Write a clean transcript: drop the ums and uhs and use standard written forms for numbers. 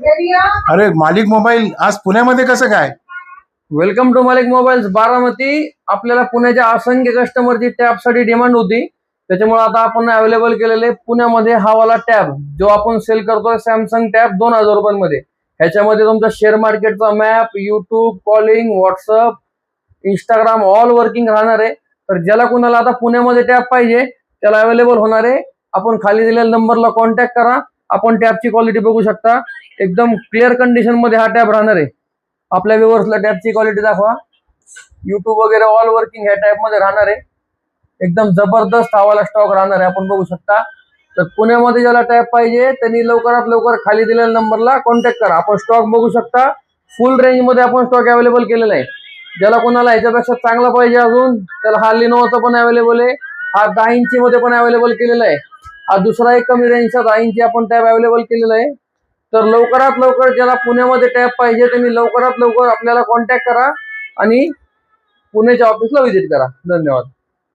अरे मालिक मोबाईल आज पुण्यामध्ये कसं काय? वेलकम टू मालिक मोबाईल्स बारामती. आपल्याला पुण्याच्या असंख्य कस्टमरची टॅबसाठी डिमांड होती, त्याच्यामुळे आता आपण अवेलेबल केलेले पुण्यामध्ये हा वाला टॅब जो आपण सेल करतोय सॅमसंग टॅब 2000 रुपयांमध्ये. ह्याच्यामध्ये तुमचा शेअर मार्केटचा map, YouTube, calling, WhatsApp, Instagram all working राहणार आहे. तर ज्याला कुणाला आता पुण्यामध्ये टॅब पाहिजे त्याला अवेलेबल होणार आहे. आपण खाली दिलेल्या नंबरला कॉन्टॅक्ट करा. आपण टॅबची क्वालिटी बघू शकता, एकदम क्लिअर कंडिशन मध्ये हा टॅब राहणार आहे. आपल्या व्ह्यूअर्सला टॅबची क्वालिटी दाखवा. युट्यूब वगैरे ऑल वर्किंग ह्या टॅब मध्ये राहणार आहे. एकदम जबरदस्त हवाला स्टॉक राहणार आहे, आपण बघू शकता. तर पुण्यामध्ये ज्याला टॅब पाहिजे त्यांनी लवकरात लवकर खाली दिलेल्या नंबरला कॉन्टॅक्ट करा. आपण स्टॉक बघू शकता, फुल रेंज मध्ये आपण स्टॉक अवेलेबल केलेला आहे. ज्याला कोणाला ह्याच्यापेक्षा चांगला पाहिजे अजून त्याला हा लिनोवाचा पण अवेलेबल आहे. हा 10 इंची मध्ये पण अवेलेबल केलेला आहे. हा दुसरा एक कमी रेंजचा 10 इंची आपण टॅब अवेलेबल केलेला आहे. तर लवकरात लवकर ज्याला पुण्यामध्ये टॅब पाहिजे त्यांनी लवकरात लवकर आपल्याला कॉन्टॅक्ट करा आणि पुण्याच्या ऑफिसला व्हिजिट करा. धन्यवाद.